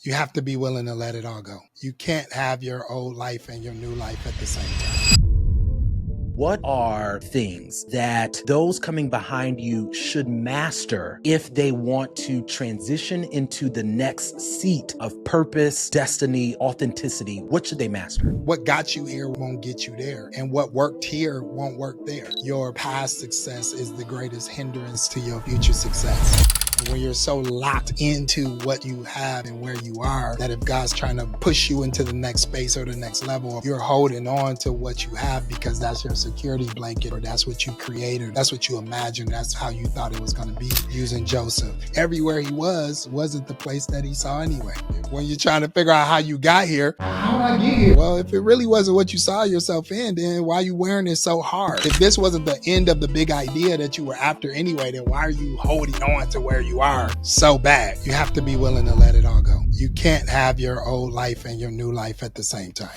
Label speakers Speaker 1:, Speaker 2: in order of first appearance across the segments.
Speaker 1: You have to be willing to let it all go. You can't have your old life and your new life at the same time.
Speaker 2: What are things that those coming behind you should master if they want to transition into the next seat of purpose, destiny, authenticity? What should they master?
Speaker 1: What got you here won't get you there. And what worked here won't work there. Your past success is the greatest hindrance to your future success. When you're so locked into what you have and where you are, that if God's trying to push you into the next space or the next level, you're holding on to what you have because that's your security blanket, or that's what you created, that's what you imagined, that's how you thought it was going to be. Using Joseph, everywhere he wasn't the place that he saw anyway. When you're trying to figure out how you got here, how did I get here? Well, if it really wasn't what you saw yourself in, then why are you wearing it so hard? If this wasn't the end of the big idea that you were after anyway, then why are you holding on to where you are so bad? You have to be willing to let it all go. You can't have your old life and your new life at the same time.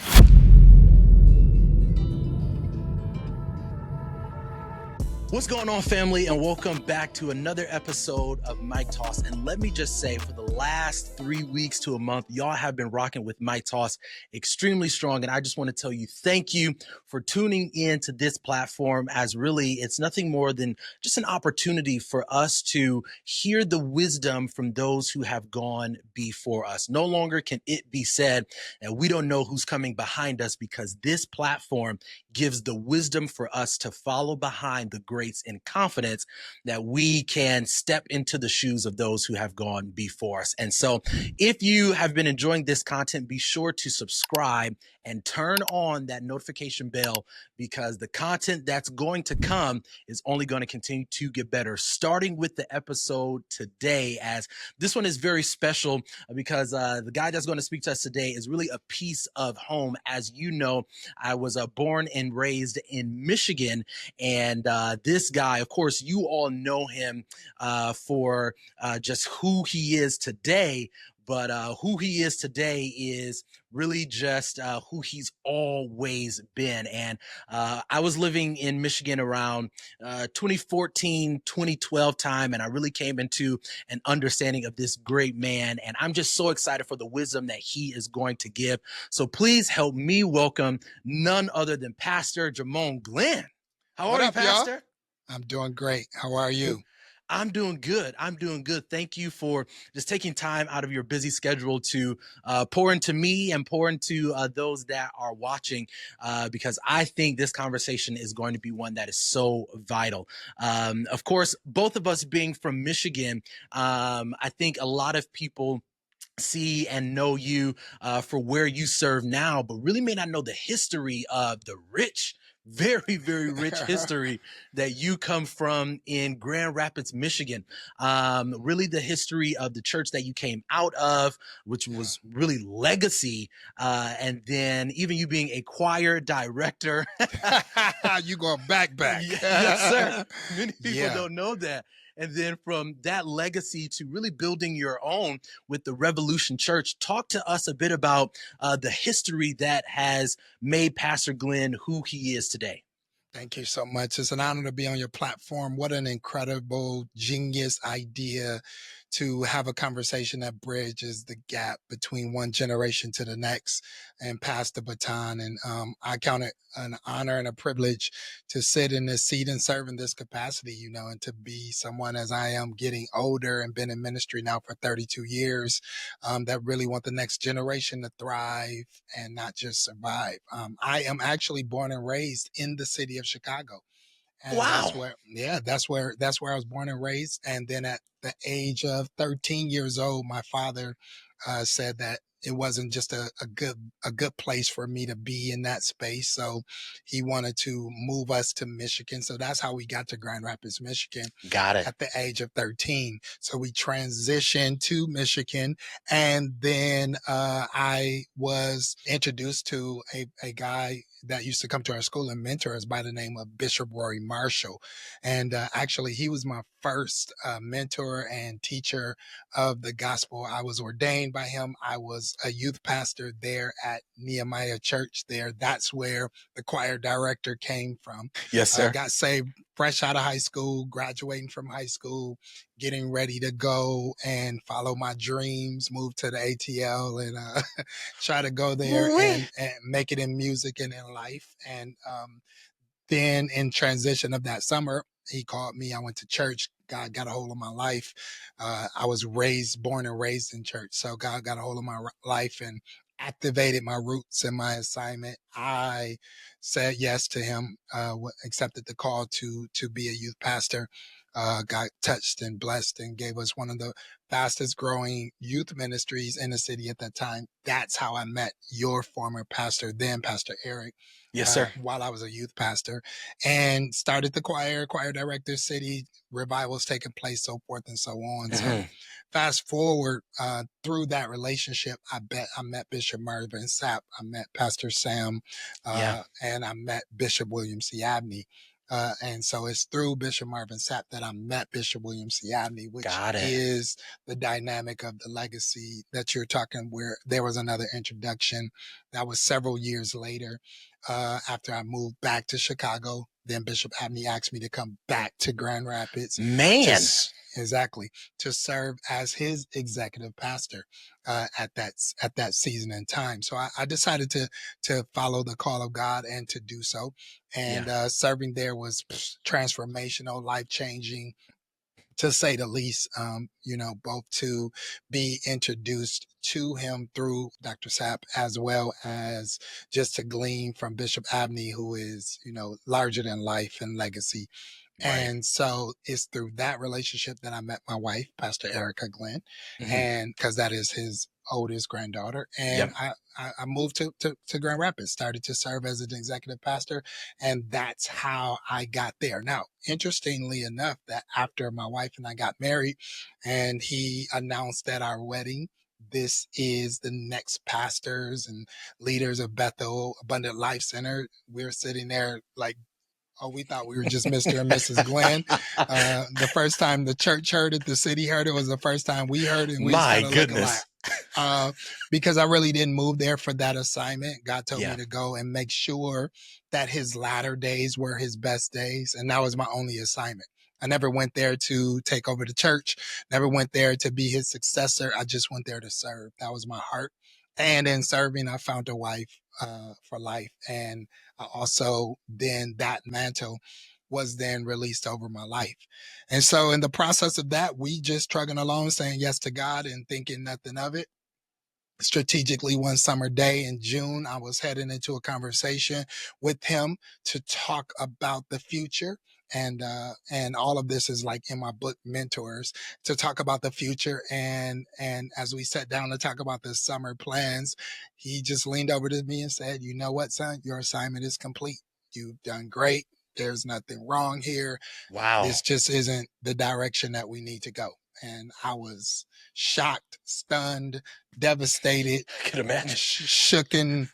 Speaker 2: What's going on, family, and welcome back to another episode of MicToss. And let me just say, for the last 3 weeks to a month, y'all have been rocking with MicToss extremely strong. And I just want to tell you thank you for tuning in to this platform, as really it's nothing more than just an opportunity for us to hear the wisdom from those who have gone before us. No longer can it be said that we don't know who's coming behind us, because this platform gives the wisdom for us to follow behind the greats in confidence that we can step into the shoes of those who have gone before us. And so if you have been enjoying this content, be sure to subscribe and turn on that notification bell, because the content that's going to come is only going to continue to get better, starting with the episode today, as this one is very special because the guy that's going to speak to us today is really a piece of home. As you know, I was born and raised in Michigan, and this guy, of course, you all know him for just who he is today. But who he is today is really just who he's always been. And I was living in Michigan around 2014, 2012 time, and I really came into an understanding of this great man. And I'm just so excited for the wisdom that he is going to give. So please help me welcome none other than Pastor Jermone Glenn. How are you, Pastor?
Speaker 1: Y'all? I'm doing great. How are you?
Speaker 2: I'm doing good. Thank you for just taking time out of your busy schedule to pour into me and pour into those that are watching, because I think this conversation is going to be one that is so vital. Of course, both of us being from Michigan, I think a lot of people see and know you for where you serve now, but really may not know the history of the rich, very, very rich history that you come from in Grand Rapids, Michigan. Really the history of the church that you came out of, which was really legacy. And then even you being a choir director.
Speaker 1: You going back.
Speaker 2: Yes, sir. Many people don't know that. And then from that legacy to really building your own with the Revolution Church. Talk to us a bit about the history that has made Pastor Glenn who he is today.
Speaker 1: Thank you so much. It's an honor to be on your platform. What an incredible, genius idea to have a conversation that bridges the gap between one generation to the next and pass the baton. And I count it an honor and a privilege to sit in this seat and serve in this capacity, and to be someone, as I am getting older and been in ministry now for 32 years, that really want the next generation to thrive and not just survive. I am actually born and raised in the city of Chicago. And
Speaker 2: wow.
Speaker 1: That's where I was born and raised. And then at the age of 13 years old, my father said that it wasn't just a good place for me to be in that space. So he wanted to move us to Michigan. So that's how we got to Grand Rapids, Michigan.
Speaker 2: Got it.
Speaker 1: At the age of 13. So we transitioned to Michigan. And then I was introduced to a guy that used to come to our school and mentor us by the name of Bishop Rory Marshall. And actually, he was my first mentor and teacher of the gospel. I was ordained by him. I was was a youth pastor there at Nehemiah Church there. That's where the choir director came from.
Speaker 2: Yes, sir.
Speaker 1: Got saved fresh out of high school, graduating from high school, getting ready to go and follow my dreams, move to the ATL and try to go there and make it in music and in life. And then in transition of that summer, he called me. I went to church. God got a hold of my life. I was born and raised in church. So God got a hold of my life and activated my roots and my assignment. I said yes to him, accepted the call to be a youth pastor. Got touched and blessed and gave us one of the fastest growing youth ministries in the city at that time. That's how I met your former pastor, then Pastor Eric.
Speaker 2: Yes, sir.
Speaker 1: While I was a youth pastor, and started the choir director, city revivals taking place, so forth and so on. Mm-hmm. So fast forward through that relationship, I met Bishop Marvin Sapp, I met Pastor Sam, and I met Bishop William C. Abney. And so it's through Bishop Marvin Sapp that I met Bishop William C. Abney, which is the dynamic of the legacy that you're talking, where there was another introduction that was several years later. After I moved back to Chicago, then Bishop Abney asked me to come back to Grand Rapids. Exactly, to serve as his executive pastor at that season and time. So I decided to follow the call of God and to do so. And serving there was transformational, life-changing, to say the least. Both to be introduced to him through Dr. Sapp, as well as just to glean from Bishop Abney, who is, larger than life and legacy. Right. And so it's through that relationship that I met my wife, Pastor Erica Glenn, and because that is his oldest granddaughter. And I moved to Grand Rapids, started to serve as an executive pastor, and that's how I got there. Now, interestingly enough, that after my wife and I got married and he announced at our wedding, this is the next pastors and leaders of Bethel Abundant Life Center, we're sitting there like, oh, we thought we were just Mr. and Mrs. Glenn. The first time the church heard it, the city heard it, was the first time we heard it. And we
Speaker 2: My goodness.
Speaker 1: Because I really didn't move there for that assignment. God told me to go and make sure that his latter days were his best days. And that was my only assignment. I never went there to take over the church, never went there to be his successor. I just went there to serve. That was my heart. And in serving, I found a wife for life. And also then that mantle was then released over my life. And so in the process of that, we just trucking along, saying yes to God and thinking nothing of it. Strategically, one summer day in June, I was heading into a conversation with him to talk about the future. And all of this is like in my book, Mentors, to talk about the future. And as we sat down to talk about the summer plans, he just leaned over to me and said, "You know what, son, your assignment is complete. You've done great. There's nothing wrong here.
Speaker 2: Wow.
Speaker 1: This just isn't the direction that we need to go." And I was shocked, stunned, devastated.
Speaker 2: I can imagine.
Speaker 1: Shooken.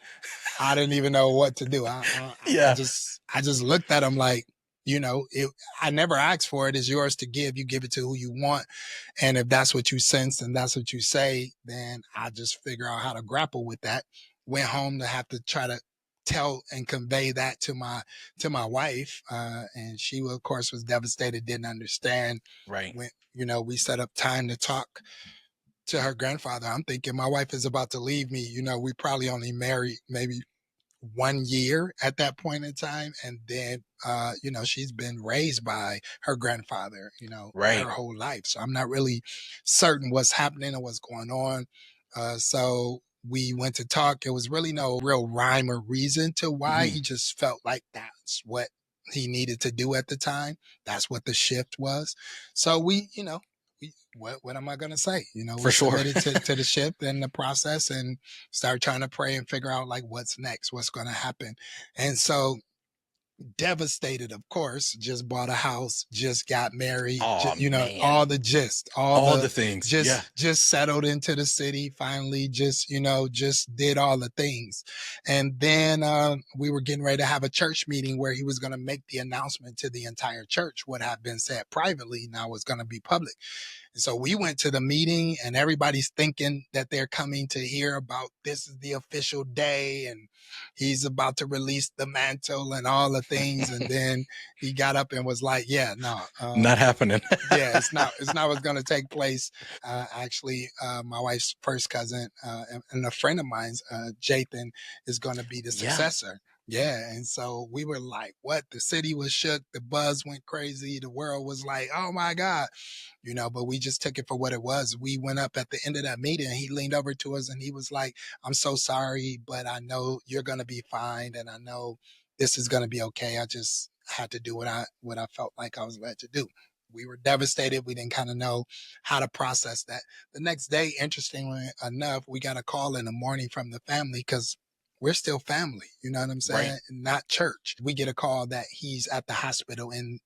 Speaker 1: I didn't even know what to do. I just looked at him like, I never asked for it. It's yours to give. You give it to who you want. And if that's what you sense and that's what you say, then I just figure out how to grapple with that. Went home to have to try to tell and convey that to my wife. And she, of course, was devastated, didn't understand.
Speaker 2: Right.
Speaker 1: When, we set up time to talk to her grandfather. I'm thinking my wife is about to leave me. We probably only married maybe 1 year at that point in time. And then, she's been raised by her grandfather, her whole life. So I'm not really certain what's happening or what's going on. So we went to talk. It was really no real rhyme or reason to why. He just felt like that's what he needed to do at the time. That's what the shift was. So what am I going to say? We submitted to the shift and the process and start trying to pray and figure out like what's next, what's going to happen. And so devastated, of course, just bought a house, just got married, all the gist, all the things, just settled into the city, finally, just did all the things. And then we were getting ready to have a church meeting where he was going to make the announcement to the entire church. What had been said privately now was going to be public. So we went to the meeting and everybody's thinking that they're coming to hear about this is the official day and he's about to release the mantle and all the things. And then he got up and was like, yeah, no,
Speaker 2: Not happening.
Speaker 1: yeah, it's not what's going to take place. Actually, my wife's first cousin and a friend of mine's, Jathan, is going to be the
Speaker 2: Yeah.
Speaker 1: successor. Yeah, and so we were like, "What?" The city was shook. The buzz went crazy. The world was like, "Oh my God!" But we just took it for what it was. We went up at the end of that meeting. He leaned over to us and he was like, "I'm so sorry, but I know you're going to be fine, and I know this is going to be okay. I just had to do what I felt like I was led to do." We were devastated. We didn't kind of know how to process that. The next day, interestingly enough, we got a call in the morning from the family because we're still family. You know what I'm saying?
Speaker 2: Right.
Speaker 1: Not church. We get a call that he's at the hospital in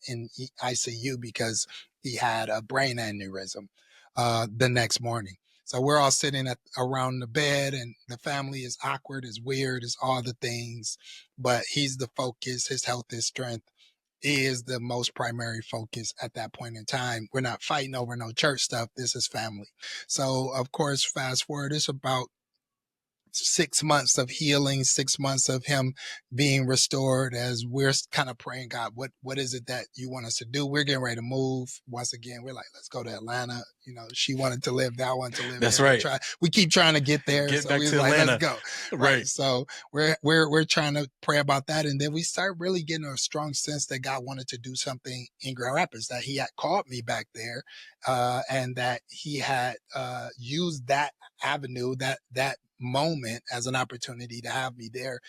Speaker 1: ICU because he had a brain aneurysm the next morning. So we're all sitting around the bed, and the family is awkward, is weird, is all the things. But he's the focus. His health, his strength is the most primary focus at that point in time. We're not fighting over no church stuff. This is family. So, of course, fast forward, it's about 6 months of healing, 6 months of him being restored as we're kind of praying, God, what is it that you want us to do? We're getting ready to move. Once again, we're like, let's go to Atlanta. She wanted to live there. I wanted to live
Speaker 2: That's
Speaker 1: there.
Speaker 2: right.
Speaker 1: We keep trying to get there.
Speaker 2: Get
Speaker 1: So
Speaker 2: back
Speaker 1: we was
Speaker 2: to
Speaker 1: like, let's
Speaker 2: Atlanta.
Speaker 1: go.
Speaker 2: Right.
Speaker 1: So we're trying to pray about that. And then we start really getting a strong sense that God wanted to do something in Grand Rapids, that he had called me back there, and that he had used that avenue, that moment as an opportunity to have me there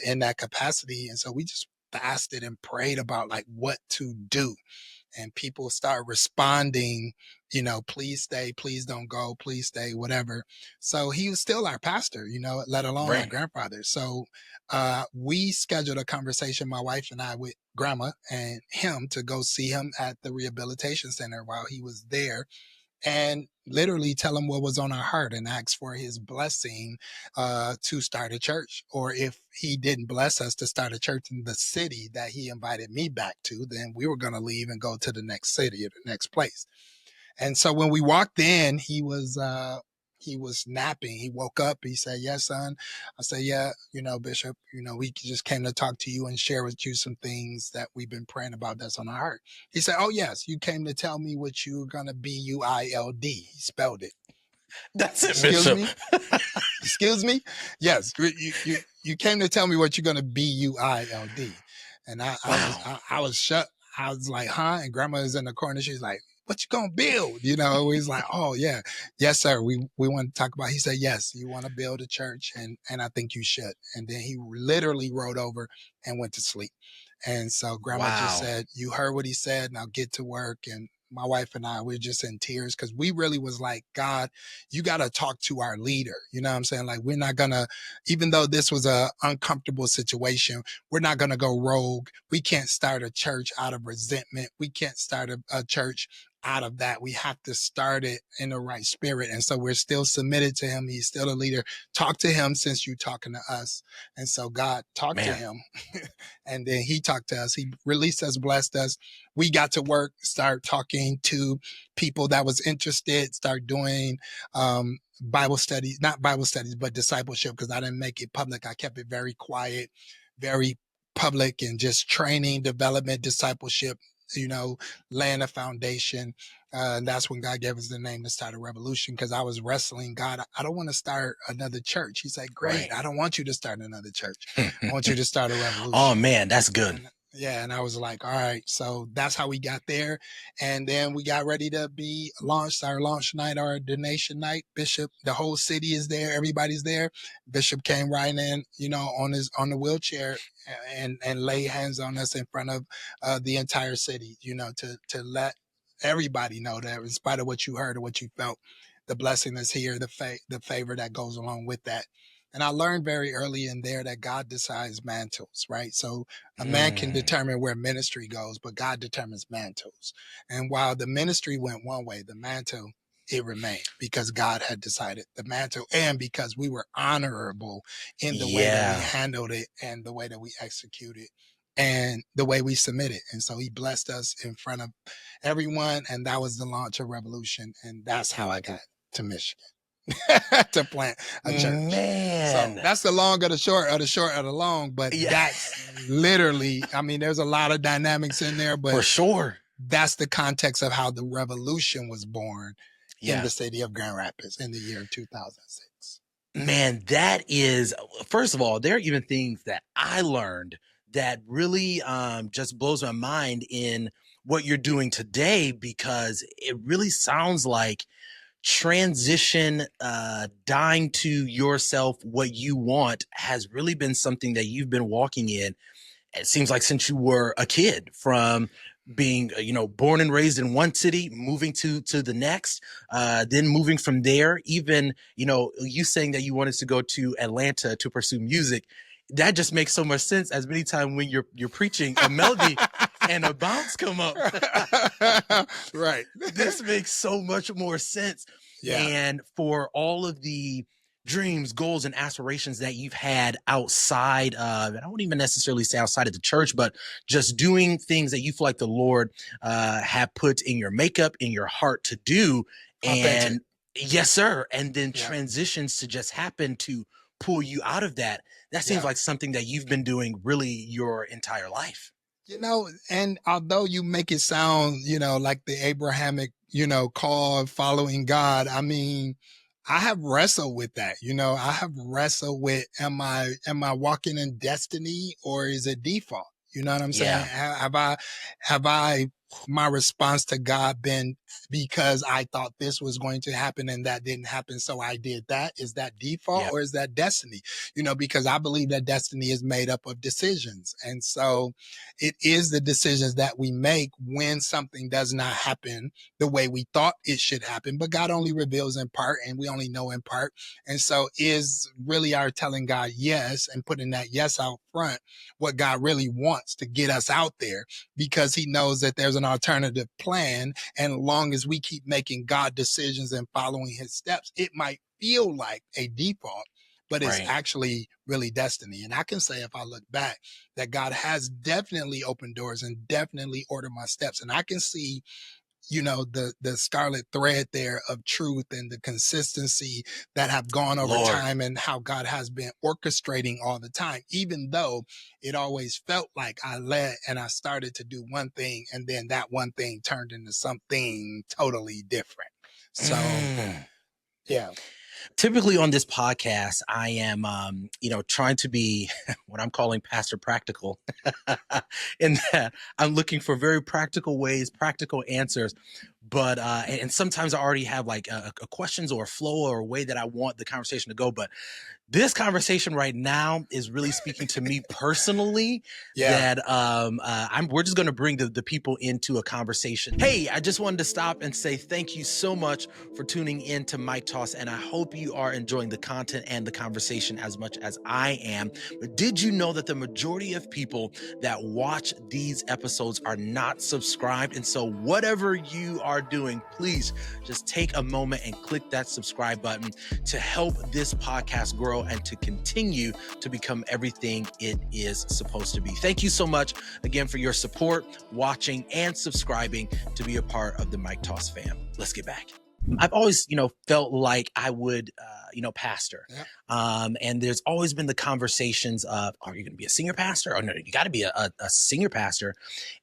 Speaker 1: in that capacity. And so we just fasted and prayed about like what to do. And people start responding, please stay, please don't go, please stay, whatever. So he was still our pastor, let alone our
Speaker 2: Right.
Speaker 1: grandfather. So we scheduled a conversation, my wife and I, with grandma and him to go see him at the rehabilitation center while he was there, and literally tell him what was on our heart and ask for his blessing to start a church. Or if he didn't bless us to start a church in the city that he invited me back to, then we were going to leave and go to the next city or the next place. And so when we walked in, he was napping. He woke up. He said, "Yes, son." I said, "Yeah, Bishop, we just came to talk to you and share with you some things that we've been praying about that's on our heart." He said, "Oh, yes, you came to tell me what you're going to BUILD." He spelled it.
Speaker 2: That's it,
Speaker 1: Excuse
Speaker 2: Bishop.
Speaker 1: me? Excuse me? Yes, you came to tell me what you're going to BUILD. And
Speaker 2: Wow.
Speaker 1: I was shut. I was like, huh? And grandma is in the corner. She's like, "What you gonna build?" He's like, "Oh yeah, yes sir. We want to talk about." He said, "Yes, you want to build a church, and I think you should." And then he literally rolled over and went to sleep. And so grandma just
Speaker 2: Wow.
Speaker 1: said, "You heard what he said. Now get to work." And my wife and I, we're just in tears because we really was like, "God, you got to talk to our leader." You know what I'm saying? Like, we're not gonna, even though this was a uncomfortable situation, we're not gonna go rogue. We can't start a church out of resentment. We can't start a church out of that. We have to start it in the right spirit. And so we're still submitted to him. He's still a leader. Talk to him since you're talking to us. And so God talked to
Speaker 2: Man.
Speaker 1: him and then he talked to us. He released us, blessed us. We got to work, start talking to people that was interested, start doing Bible studies, not Bible studies, but discipleship, because I didn't make it public. I kept it very quiet, very public, and just training, development, discipleship, laying a foundation. And that's when God gave us the name to start a revolution, because I was wrestling God. I don't want to start another church. He said, "Great.
Speaker 2: Right.
Speaker 1: I don't want you to start another church. I want you to start a revolution."
Speaker 2: Oh man, that's good.
Speaker 1: And yeah, and I was like, all right. So that's how we got there. And then we got ready to be launched, our launch night, our donation night. Bishop, the whole city is there, everybody's there. Bishop came right in, on the wheelchair, and lay hands on us in front of the entire city, to let everybody know that in spite of what you heard or what you felt, the blessing is here, the favor that goes along with that. And I learned very early in there that God decides mantles, right? So a man can
Speaker 2: Mm.
Speaker 1: determine where ministry goes, but God determines mantles. And while the ministry went one way, the mantle, it remained, because God had decided the mantle, and because we were honorable in the way that we
Speaker 2: Yeah.
Speaker 1: handled it and the way that we executed and the way we submitted. And so he blessed us in front of everyone. And that was the launch of Revolution. And that's how I got to Michigan to plant a church.
Speaker 2: Man.
Speaker 1: So that's the long of the short of the short of the long. But that's literally, I mean, there's a lot of dynamics in there, but
Speaker 2: for sure,
Speaker 1: that's the context of how the Revolution was born in the city of Grand Rapids in the year 2006.
Speaker 2: Man, that is, first of all, there are even things that I learned that really just blows my mind in what you're doing today, because it really sounds like transition, dying to yourself, what you want, has really been something that you've been walking in. It seems like since you were a kid, from being, born and raised in one city, moving to the next, then moving from there, even, you saying that you wanted to go to Atlanta to pursue music. That just makes so much sense, as many times when you're preaching, a melody and a bounce come up.
Speaker 1: Right.
Speaker 2: This makes so much more sense. Yeah. And for all of the dreams, goals, and aspirations that you've had outside of, and I wouldn't even necessarily say outside of the church, but just doing things that you feel like the Lord had put in your makeup, in your heart to do.
Speaker 1: Authentic.
Speaker 2: And yes, sir. And then transitions to just happen to pull you out of that. That seems like something that you've been doing really your entire life.
Speaker 1: And although you make it sound, like the Abrahamic, call of following God, I mean, I have wrestled with that. I have wrestled with, am I walking in destiny, or is it default? You know what I'm saying? Have I my response to God been because I thought this was going to happen and that didn't happen, so I did that? Is that default or is that destiny? Because I believe that destiny is made up of decisions. And so it is the decisions that we make when something does not happen the way we thought it should happen, but God only reveals in part and we only know in part. And so is really our telling God yes and putting that yes out front what God really wants to get us out there, because he knows that there's an alternative plan. And as long as we keep making God decisions and following his steps, it might feel like a default, but it's actually really destiny. And I can say, if I look back, that God has definitely opened doors and definitely ordered my steps. And I can see, the scarlet thread there of truth and the consistency that have gone over time, and how God has been orchestrating all the time, even though it always felt like I led and I started to do one thing, and then that one thing turned into something totally different. So, yeah.
Speaker 2: Typically on this podcast, I am, trying to be what I'm calling Pastor Practical, in that I'm looking for very practical ways, practical answers. But, and sometimes I already have like a questions or a flow or a way that I want the conversation to go. But this conversation right now is really speaking to me personally. That we're just going to bring the people into a conversation. Hey, I just wanted to stop and say thank you so much for tuning in to MicToss, and I hope you are enjoying the content and the conversation as much as I am. But did you know that the majority of people that watch these episodes are not subscribed? And so whatever you are doing, please just take a moment and click that subscribe button to help this podcast grow and to continue to become everything it is supposed to be. Thank you so much again for your support, watching, and subscribing to be a part of the MicToss fam. Let's get back. I've always, felt like I would, pastor. And there's always been the conversations of, are you going to be a senior pastor? Oh, no, you got to be a senior pastor.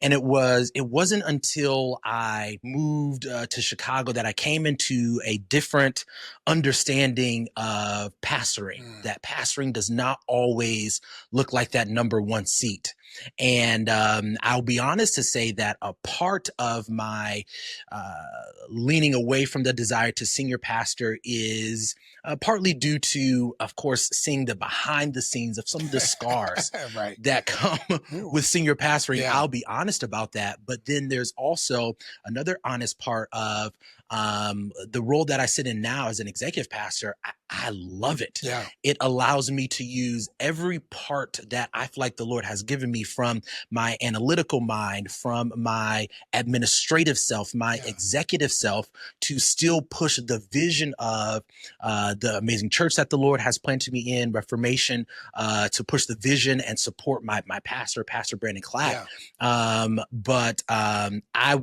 Speaker 2: And it wasn't until I moved to Chicago that I came into a different understanding of pastoring, that pastoring does not always look like that number one seat. And I'll be honest to say that a part of my leaning away from the desire to senior pastor is partly due to, of course, seeing the behind the scenes of some of the scars that come with senior pastoring. I'll be honest about that. But then there's also another honest part of the role that I sit in now as an executive pastor. I love it.
Speaker 1: Yeah.
Speaker 2: It allows me to use every part that I feel like the Lord has given me, from my analytical mind, from my administrative self, my executive self, to still push the vision of the amazing church that the Lord has planted me in, Reformation, to push the vision and support my pastor, Pastor Brandon Clack. But I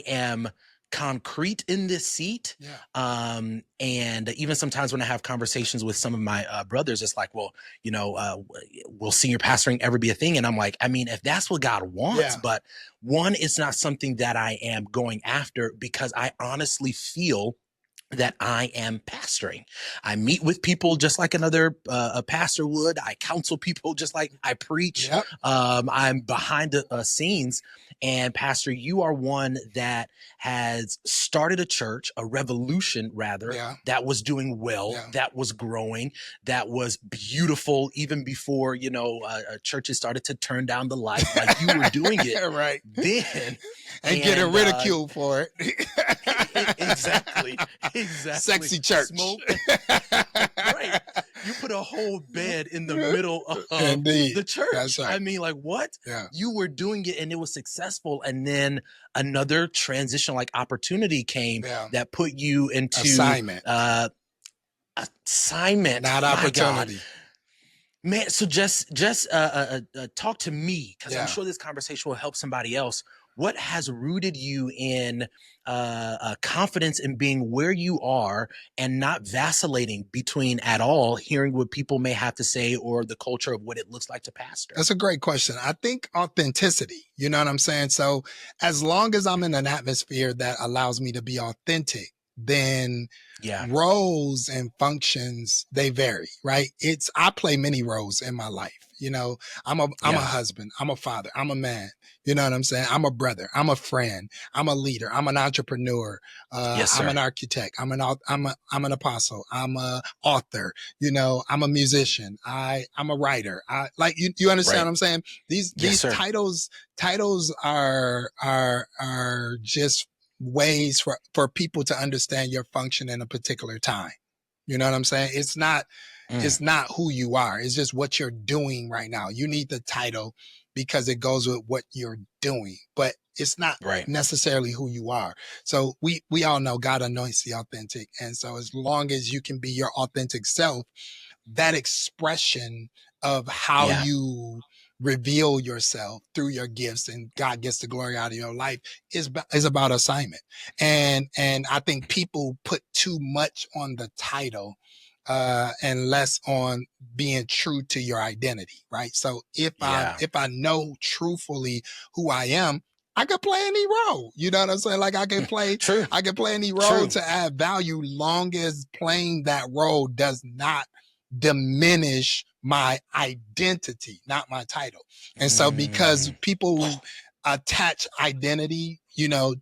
Speaker 2: am concrete in this seat. And even sometimes when I have conversations with some of my brothers, it's like, well, will senior pastoring ever be a thing? And I'm like, I mean, if that's what God wants, but one, it's not something that I am going after, because I honestly feel that I am pastoring. I meet with people just like another a pastor would. I counsel people just like I preach. I'm behind the scenes. And Pastor, you are one that has started a church, a revolution rather, that was doing well, that was growing, that was beautiful, even before, churches started to turn down the light, like you were doing it then.
Speaker 1: And getting ridiculed for it.
Speaker 2: Exactly.
Speaker 1: Sexy church.
Speaker 2: Right. You put a whole bed in the middle of the church.
Speaker 1: That's right.
Speaker 2: I mean, like, what? You were doing it and it was successful. And then another transition like opportunity came that put you into
Speaker 1: assignment.
Speaker 2: Not
Speaker 1: opportunity.
Speaker 2: God. Man, so just talk to me, because I'm sure this conversation will help somebody else. What has rooted you in confidence in being where you are and not vacillating between at all hearing what people may have to say or the culture of what it looks like to pastor?
Speaker 1: That's a great question. I think authenticity, you know what I'm saying? So as long as I'm in an atmosphere that allows me to be authentic, then roles and functions, they vary, right? I play many roles in my life. I'm a husband, I'm a father, I'm a man. You know what I'm saying? I'm a brother, I'm a friend, I'm a leader, I'm an entrepreneur, I'm an architect, I'm an apostle, I'm a author, I'm a musician, I'm a writer. You understand what I'm saying? These titles are just ways for people to understand your function in a particular time. You know what I'm saying? It's not who you are. It's just what you're doing right now. You need the title because it goes with what you're doing, but it's not necessarily who you are. So we all know God anoints the authentic. And so as long as you can be your authentic self, that expression of how you reveal yourself through your gifts and God gets the glory out of your life is about assignment. And I think people put too much on the title and less on being true to your identity, right? So if I know truthfully who I am, I could play any role. You know what I'm saying? Like I can play any role to add value, long as playing that role does not diminish my identity, not my title. And so because people attach identity,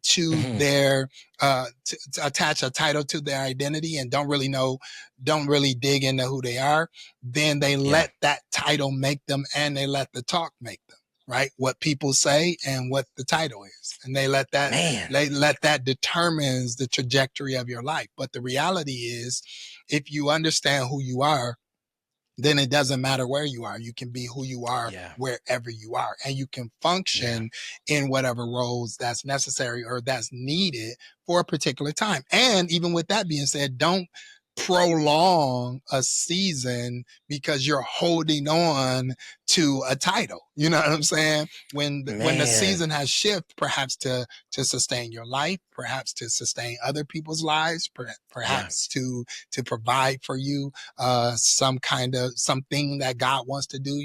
Speaker 1: to their to attach a title to their identity and don't really dig into who they are, then they let that title make them and they let the talk make them, right? What people say and what the title is. And they let that determines the trajectory of your life. But the reality is, if you understand who you are, then it doesn't matter where you are. You can be who you are wherever you are. And you can function in whatever roles that's necessary or that's needed for a particular time. And even with that being said, don't prolong a season because you're holding on to a title. You know what I'm saying? When the season has shifted, perhaps to sustain your life, perhaps to sustain other people's lives, perhaps to provide for you something that God wants to do.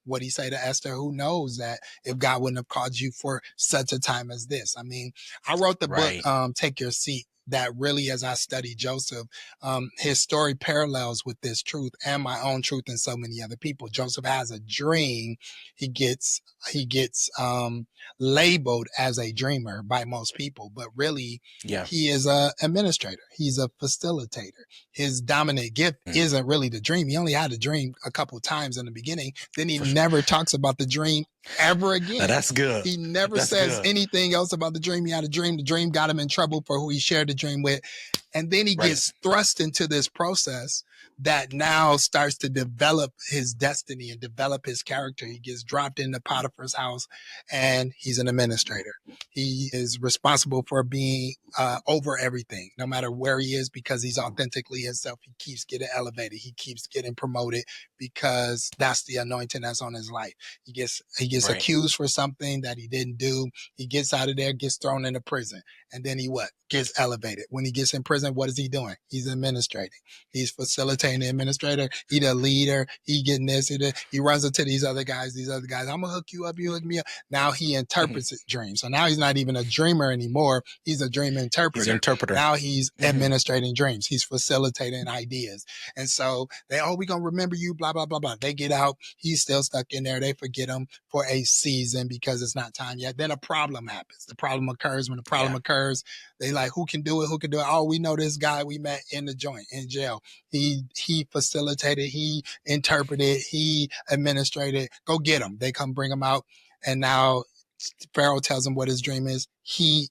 Speaker 1: What he say to Esther, who knows that if God wouldn't have called you for such a time as this. I mean, I wrote the book, Take Your Seat, that really, as I study Joseph, his story parallels with this truth and my own truth and so many other people. Joseph has a dream. He gets labeled as a dreamer by most people, but really he is a administrator. He's a facilitator. His dominant gift isn't really the dream. He only had a dream a couple of times in the beginning. Then he never talks about the dream ever again.
Speaker 2: Now that's good.
Speaker 1: He never says anything else about the dream. He had a dream. The dream got him in trouble for who he shared the dream with. And then he gets thrust into this process that now starts to develop his destiny and develop his character. He gets dropped into Potiphar's house and he's an administrator. He is responsible for being over everything, no matter where he is, because he's authentically himself. He keeps getting elevated. He keeps getting promoted because that's the anointing that's on his life. He gets accused for something that he didn't do. He gets out of there, gets thrown into prison. And then he gets elevated. When he gets in prison, what is he doing? He's administrating. He's facilitating the administrator. He the leader. He getting this. He runs into these other guys. I'm going to hook you up. You hook me up. Now he interprets dreams. So now he's not even a dreamer anymore. He's a dream interpreter.
Speaker 2: He's an interpreter.
Speaker 1: Now he's administrating dreams. He's facilitating ideas. And so we're going to remember you, blah, blah, blah, blah. They get out. He's still stuck in there. They forget him for a season because it's not time yet. Then a problem happens. The problem occurs. When the problem occurs, they like, who can do it? Who can do it? Oh, we know this guy we met in the joint, in jail. He facilitated, he interpreted, he administrated. Go get him. They come bring him out. And now Pharaoh tells him what his dream is. He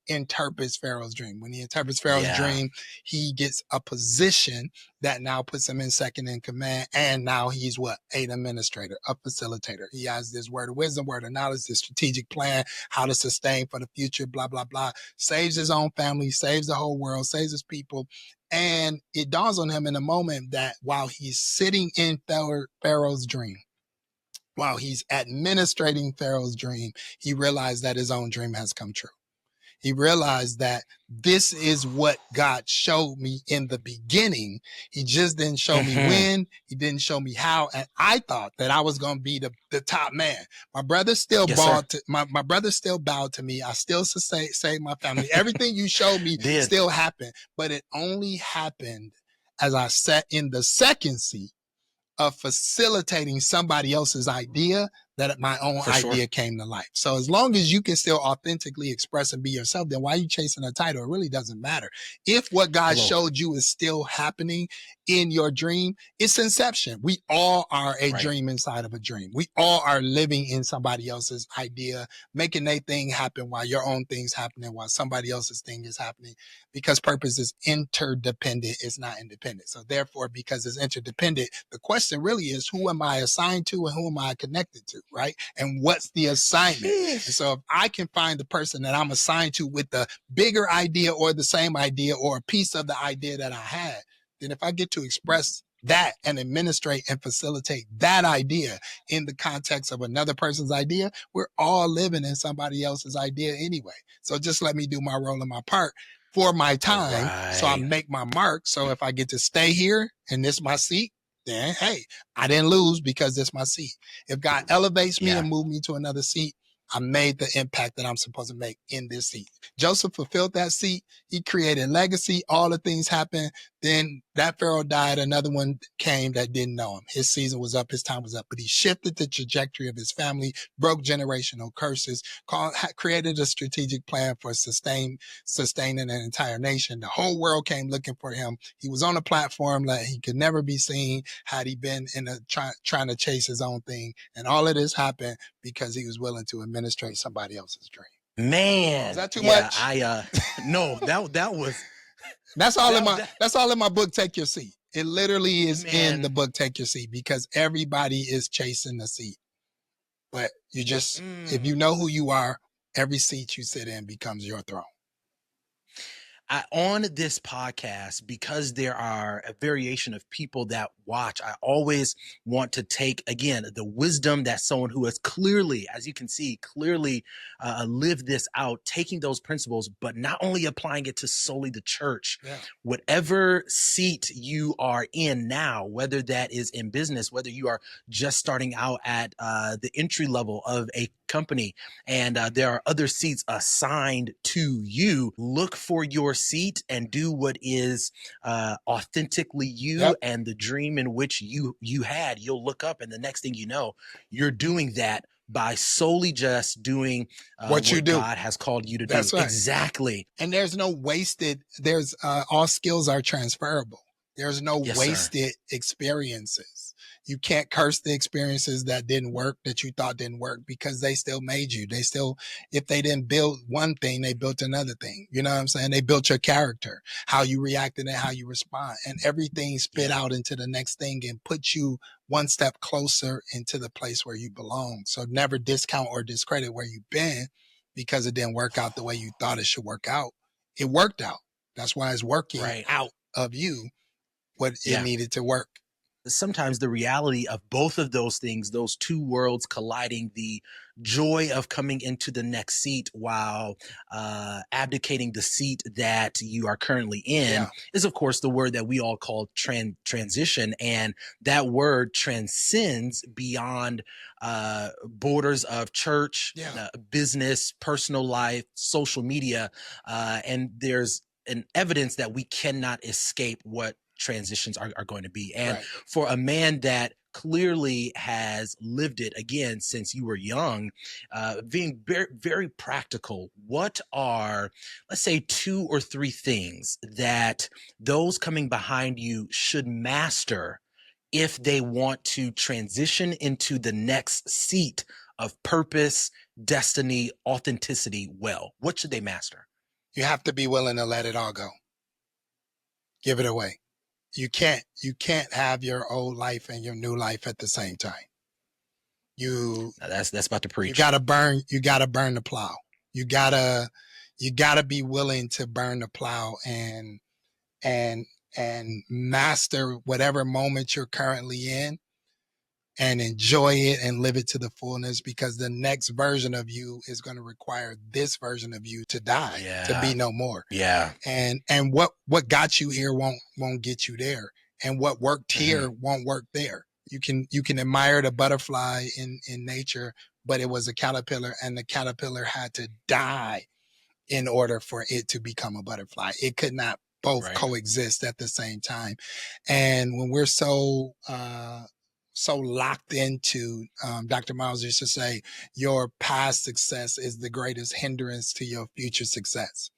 Speaker 1: interprets Pharaoh's dream. When he interprets Pharaoh's dream, he gets a position that now puts him in second in command. And now he's an administrator, a facilitator. He has this word of wisdom, word of knowledge, this strategic plan, how to sustain for the future, blah, blah, blah. Saves his own family, saves the whole world, saves his people. And it dawns on him in a moment that while he's sitting in Pharaoh's dream, while he's administrating Pharaoh's dream, he realized that his own dream has come true. He realized that this is what God showed me in the beginning. He just didn't show me when. He didn't show me how. And I thought that I was going to be the top man. My brother still my brother still bowed to me. I still saved my family. Everything you showed me still happened. But it only happened as I sat in the second seat of facilitating somebody else's idea, that my own idea came to life. So as long as you can still authentically express and be yourself, then why are you chasing a title? It really doesn't matter. If what God showed you is still happening in your dream, it's inception. We all are a dream inside of a dream. We all are living in somebody else's idea, making their thing happen while your own thing's happening, while somebody else's thing is happening, because purpose is interdependent. It's not independent. So therefore, because it's interdependent, the question really is, who am I assigned to and who am I connected to? Right? And what's the assignment? And so if I can find the person that I'm assigned to with the bigger idea or the same idea or a piece of the idea that I had, then if I get to express that and administrate and facilitate that idea in the context of another person's idea, we're all living in somebody else's idea anyway. So just let me do my role and my part for my time. So I make my mark. So if I get to stay here and this is my seat, then hey, I didn't lose because this is my seat. If God elevates me and moves me to another seat, I made the impact that I'm supposed to make in this seat. Joseph fulfilled that seat. He created legacy. All the things happened. Then that Pharaoh died. Another one came that didn't know him. His season was up. His time was up. But he shifted the trajectory of his family, broke generational curses, created a strategic plan for sustaining an entire nation. The whole world came looking for him. He was on a platform that he could never be seen had he been trying to chase his own thing. And all of this happened because he was willing to administrate somebody else's dream.
Speaker 2: Man,
Speaker 1: is that too much?
Speaker 2: No, that was.
Speaker 1: That's all in my book. Take Your Seat. It literally is in the book. Take Your Seat, because everybody is chasing the seat, but you just if you know who you are, every seat you sit in becomes your throne.
Speaker 2: On this podcast, because there are a variation of people that watch, I always want to take, again, the wisdom that someone who has clearly, as you can see, lived this out, taking those principles, but not only applying it to solely the church. Whatever seat you are in now, whether that is in business, whether you are just starting out at the entry level of a company, and there are other seats assigned to you, look for your seat and do what is authentically you and the dream in which you had. You'll look up, and the next thing you know, you're doing that by solely just doing what God has called you to do.
Speaker 1: That's right.
Speaker 2: Exactly.
Speaker 1: And there's no wasted. There's all skills are transferable. There's no
Speaker 2: Yes, sir.
Speaker 1: wasted experiences. You can't curse the experiences that didn't work, that you thought didn't work, because they still made you. They still, if they didn't build one thing, they built another thing. You know what I'm saying? They built your character, how you reacted and how you respond, and everything spit out into the next thing and put you one step closer into the place where you belong. So never discount or discredit where you've been because it didn't work out the way you thought it should work out. It worked out. That's why it's working out of you what it needed to work.
Speaker 2: Sometimes the reality of both of those things, those two worlds colliding, the joy of coming into the next seat while abdicating the seat that you are currently in, is of course the word that we all call transition. And that word transcends beyond borders of church, business, personal life, social media. And there's an evidence that we cannot escape what transitions are going to be. And for a man that clearly has lived it again since you were young, being very, very practical, what are, let's say, 2 or 3 things that those coming behind you should master if they want to transition into the next seat of purpose, destiny, authenticity? Well, what should they master?
Speaker 1: You have to be willing to let it all go. Give it away. You can't have your old life and your new life at the same time.
Speaker 2: Now that's about to preach.
Speaker 1: You gotta burn the plow. You gotta be willing to burn the plow and master whatever moment you're currently in and enjoy it and live it to the fullness, because the next version of you is going to require this version of you to die, to be no more. And what got you here won't get you there. And what worked here won't work there. You can admire the butterfly in nature, but it was a caterpillar, and the caterpillar had to die in order for it to become a butterfly. It could not both coexist at the same time. And when we're so locked into, Dr. Miles used to say, your past success is the greatest hindrance to your future success.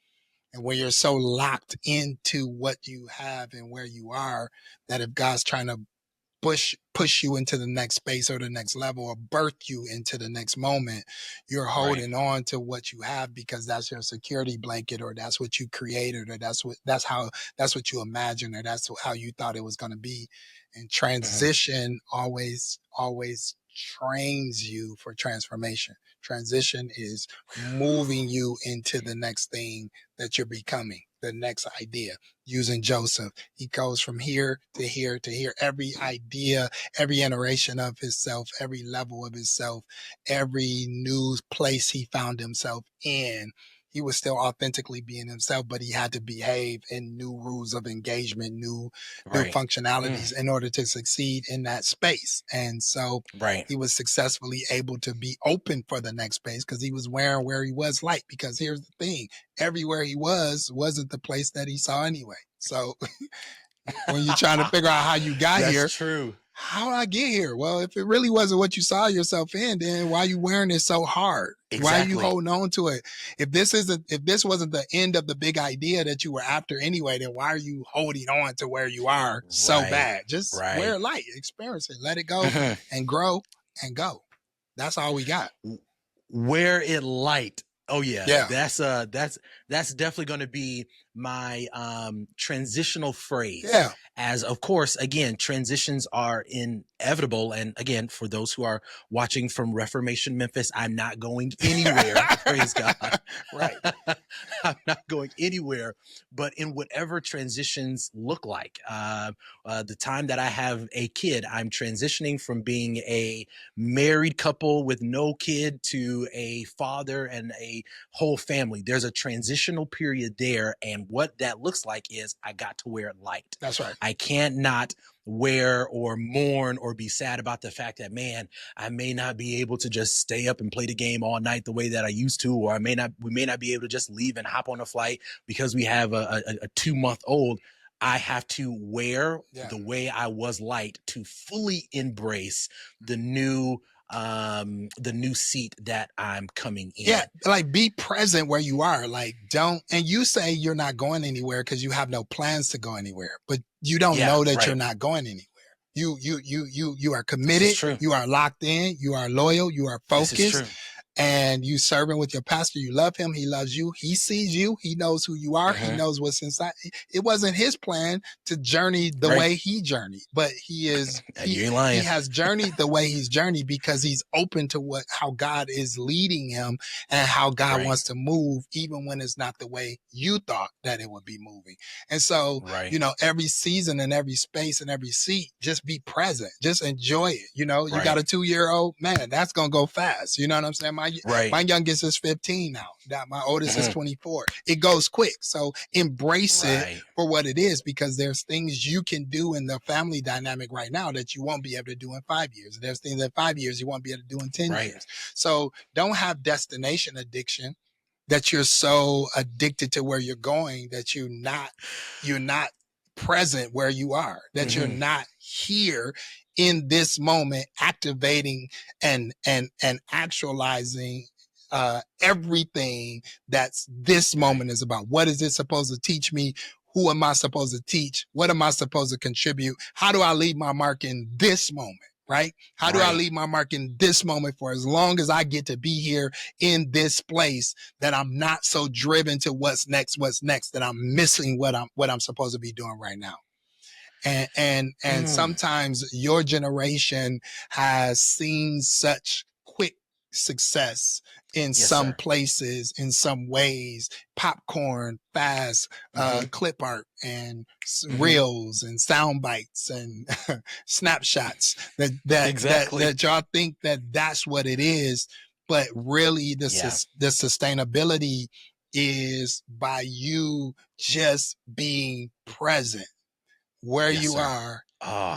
Speaker 1: And when you're so locked into what you have and where you are, that if God's trying to push you into the next space or the next level or birth you into the next moment, you're holding on to what you have because that's your security blanket, or that's what you created, or that's what you imagined, or that's how you thought it was going to be. And transition always trains you for transformation. Transition is moving you into the next thing that you're becoming, the next idea. Using Joseph, he goes from here to here to here. Every idea, every iteration of himself, every level of himself, every new place he found himself in, he was still authentically being himself, but he had to behave in new rules of engagement, new functionalities in order to succeed in that space. And so he was successfully able to be open for the next space because he was wearing where he was light. Because here's the thing, everywhere he wasn't the place that he saw anyway. So when you're trying to figure out how you got here,
Speaker 2: true.
Speaker 1: How did I get here? Well, if it really wasn't what you saw yourself in, then why are you wearing it so hard? Why are you holding on to it? If this wasn't the end of the big idea that you were after anyway, then why are you holding on to where you are so bad? Just wear it light, experience it, let it go and grow and go. That's all we got.
Speaker 2: Wear it light. Oh yeah. That's definitely going to be my transitional phrase. As of course, again, transitions are inevitable. And again, for those who are watching from Reformation Memphis, I'm not going anywhere. Praise God. I'm not going anywhere, but in whatever transitions look like. The time that I have a kid, I'm transitioning from being a married couple with no kid to a father and a whole family. There's a transitional period there. And what that looks like is I got to wear it light.
Speaker 1: That's right.
Speaker 2: I can't not wear or mourn or be sad about the fact that, man, I may not be able to just stay up and play the game all night the way that I used to, or we may not be able to just leave and hop on a flight because we have a 2-month-old. I have to wear the way I was light to fully embrace the new the new seat that I'm coming in.
Speaker 1: Yeah, like be present where you are. Like don't, and you say you're not going anywhere because you have no plans to go anywhere, but you don't know that you're not going anywhere. You are committed. You are locked in. You are loyal. You are focused. And you serving with your pastor. You love him. He loves you. He sees you. He knows who you are. He knows what's inside. It wasn't his plan to journey the way he journeyed, but he has journeyed the way he's journeyed because he's open to how God is leading him and how God wants to move, even when it's not the way you thought that it would be moving. And so, every season and every space and every seat, just be present, just enjoy it. You got a 2-year-old, man, that's going to go fast. You know what I'm saying? My youngest is 15 now. My oldest is 24. It goes quick. So embrace it for what it is, because there's things you can do in the family dynamic right now that you won't be able to do in 5 years. There's things in 5 years you won't be able to do in 10 years. So don't have destination addiction, that you're so addicted to where you're going that you're not present where you are, that you're not here in this moment, activating and actualizing everything that's this moment is about. What is it supposed to teach me? Who am I supposed to teach? What am I supposed to contribute? How do I leave my mark in this moment? Right? How do I leave my mark in this moment for as long as I get to be here in this place, that I'm not so driven to what's next, that I'm missing what I'm supposed to be doing right now. And sometimes your generation has seen such quick success in some places, in some ways, popcorn, fast, clip art and reels and sound bites and snapshots that y'all think that that's what it is. But really the sustainability is by you just being present where you are,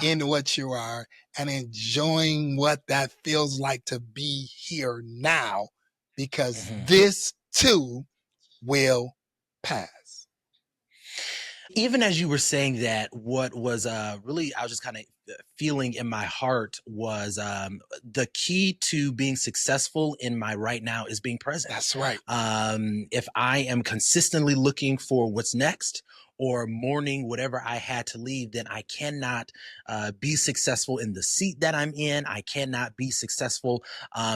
Speaker 1: in what you are, and enjoying what that feels like to be here now, because this too will pass.
Speaker 2: Even as you were saying that, what was really, I was just kind of feeling in my heart was the key to being successful in my right now is being present.
Speaker 1: That's right.
Speaker 2: If I am consistently looking for what's next, or mourning whatever I had to leave, then I cannot be successful in the seat that I'm in. I cannot be successful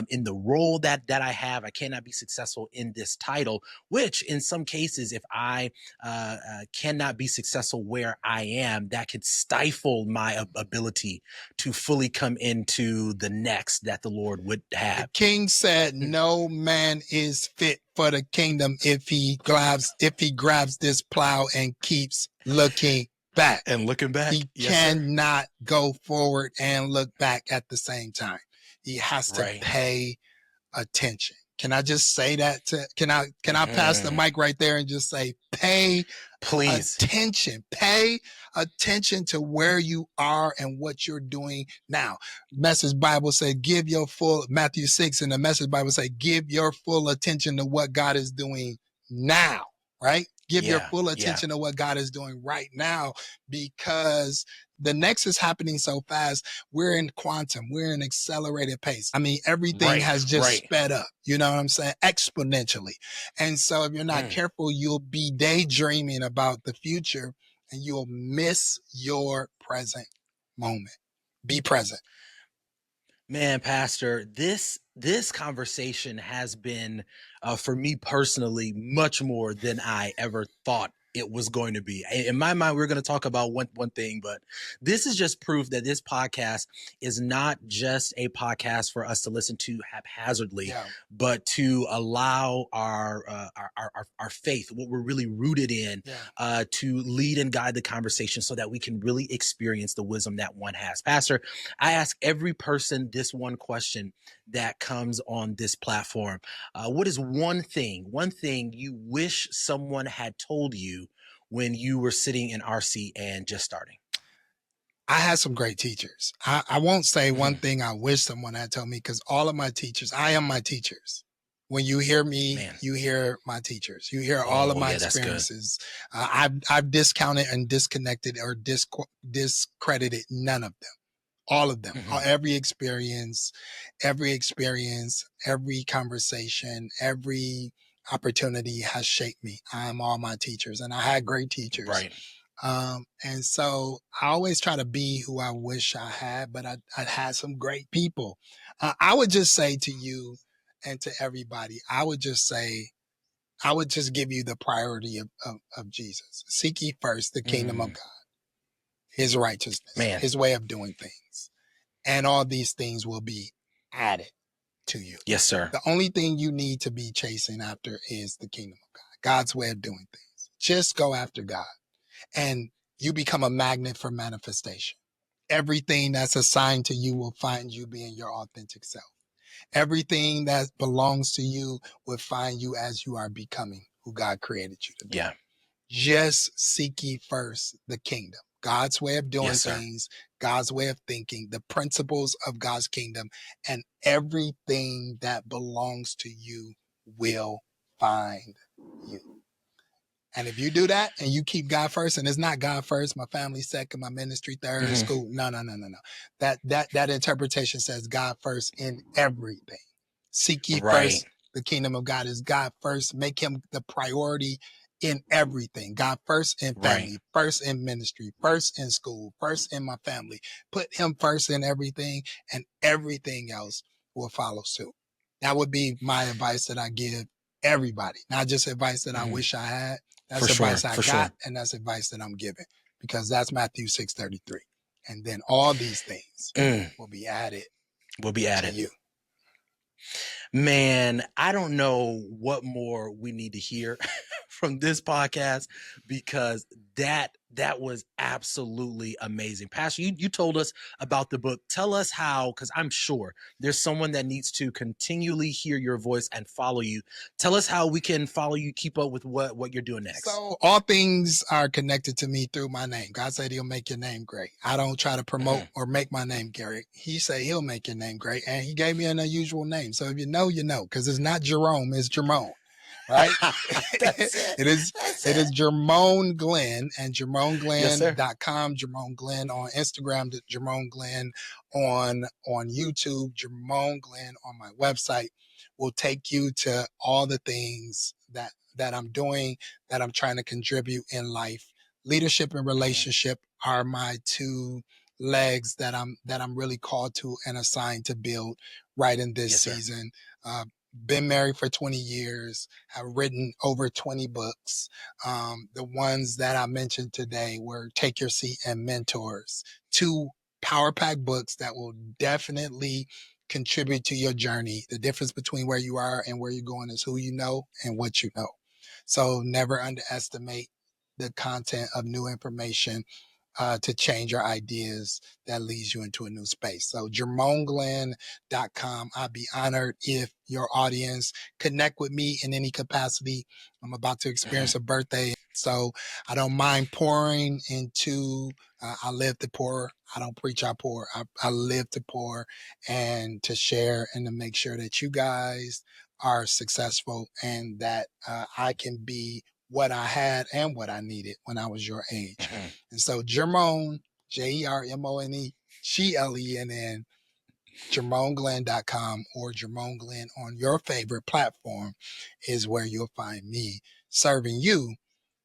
Speaker 2: in the role that I have. I cannot be successful in this title, which in some cases, if I cannot be successful where I am, that could stifle my ability to fully come into the next that the Lord would have.
Speaker 1: The King said, no man is fit for the kingdom if he grabs this plow and keeps looking back. He cannot go forward and look back at the same time. He has to pay attention. Can I just say that can I pass the mic right there and just say, pay attention. Pay attention to where you are and what you're doing now. Message Bible said, Matthew 6 in the Message Bible say, give your full attention to what God is doing now, right? Give your full attention to what God is doing right now, because the next is happening so fast. We're in quantum. We're in accelerated pace. I mean, everything has just sped up. You know what I'm saying? Exponentially. And so if you're not careful, you'll be daydreaming about the future and you'll miss your present moment. Be present.
Speaker 2: Man, Pastor, this conversation has been, for me personally, much more than I ever thought it was going to be. In my mind, we're going to talk about one thing, but this is just proof that this podcast is not just a podcast for us to listen to haphazardly, but to allow our faith, what we're really rooted in, to lead and guide the conversation so that we can really experience the wisdom that one has. Pastor, I ask every person this one question that comes on this platform. What is one thing you wish someone had told you when you were sitting in RC and just starting?
Speaker 1: I had some great teachers. I won't say one thing I wish someone had told me, because all of my teachers, I am my teachers. When you hear me, you hear my teachers. You hear all of my experiences. I've discounted and disconnected or discredited none of them. All of them, every experience, every conversation, every opportunity has shaped me. I am all my teachers, and I had great teachers.
Speaker 2: Right.
Speaker 1: And so I always try to be who I wish I had, but I had some great people. I would just say to you and to everybody, I would just give you the priority of Jesus. Seek ye first the kingdom of God, his righteousness, his way of doing things. And all these things will be added to you.
Speaker 2: Yes, sir.
Speaker 1: The only thing you need to be chasing after is the kingdom of God, God's way of doing things. Just go after God, and you become a magnet for manifestation. Everything that's assigned to you will find you being your authentic self. Everything that belongs to you will find you as you are becoming who God created you to be.
Speaker 2: Yeah.
Speaker 1: Just seek ye first the kingdom, God's way of doing things, God's way of thinking, the principles of God's kingdom, and everything that belongs to you will find you. And if you do that and you keep God first, and it's not God first, my family second, my ministry third, school. No. That interpretation says God first in everything. Seek ye first the kingdom of God is God first. Make him the priority in everything. God first in family, first in ministry, first in school, first in my family. Put him first in everything, and everything else will follow suit. That would be my advice that I give everybody, not just advice that I wish I had. That's advice I got, and that's advice that I'm giving, because that's Matthew 6:33. And then all these things will be added to you.
Speaker 2: Man, I don't know what more we need to hear from this podcast, because that was absolutely amazing. Pastor, you told us about the book. Tell us how, because I'm sure there's someone that needs to continually hear your voice and follow you. Tell us how we can follow you, keep up with what you're doing next.
Speaker 1: So all things are connected to me through my name. God said he'll make your name great. I don't try to promote or make my name great. He said he'll make your name great, and he gave me an unusual name. So if you know, you know, because it's not Jerome, it's Jermone. Right? It is Jermone Glenn, and JermoneGlenn.com, Jermone Glenn on Instagram, Jermone Glenn on YouTube, Jermone Glenn on my website will take you to all the things that I'm doing, that I'm trying to contribute in life. Leadership and relationship are my two legs that I'm really called to and assigned to build right in this season. Been married for 20 years, have written over 20 books. The ones that I mentioned today were Take Your Seat and Mentors, two power pack books that will definitely contribute to your journey. The difference between where you are and where you're going is who you know and what you know. So never underestimate the content of new information to change your ideas that leads you into a new space. So JermoneGlenn.com. I'd be honored if your audience connect with me in any capacity. I'm about to experience a birthday, so I don't mind pouring into, I live to pour. I don't preach, I pour. I live to pour and to share, and to make sure that you guys are successful, and that I can be what I had and what I needed when I was your age. And so Jermone, JermoneGlenn, JermoneGlenn.com, or Jermone Glenn on your favorite platform is where you'll find me serving you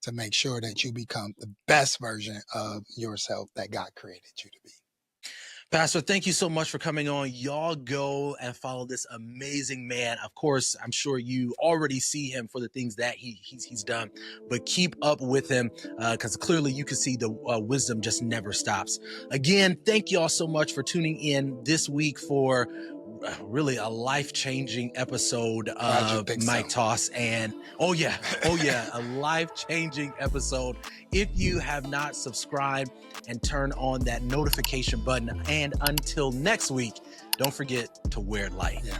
Speaker 1: to make sure that you become the best version of yourself that God created you to be.
Speaker 2: Pastor, thank you so much for coming on. Y'all go and follow this amazing man. Of course, I'm sure you already see him for the things that he's done, but keep up with him, because clearly you can see the wisdom just never stops. Again, thank y'all so much for tuning in this week for really a life-changing episode of MicToss. And oh yeah, a life-changing episode. If you have not subscribed and turn on that notification button, and until next week, don't forget to wear light.
Speaker 1: Yeah.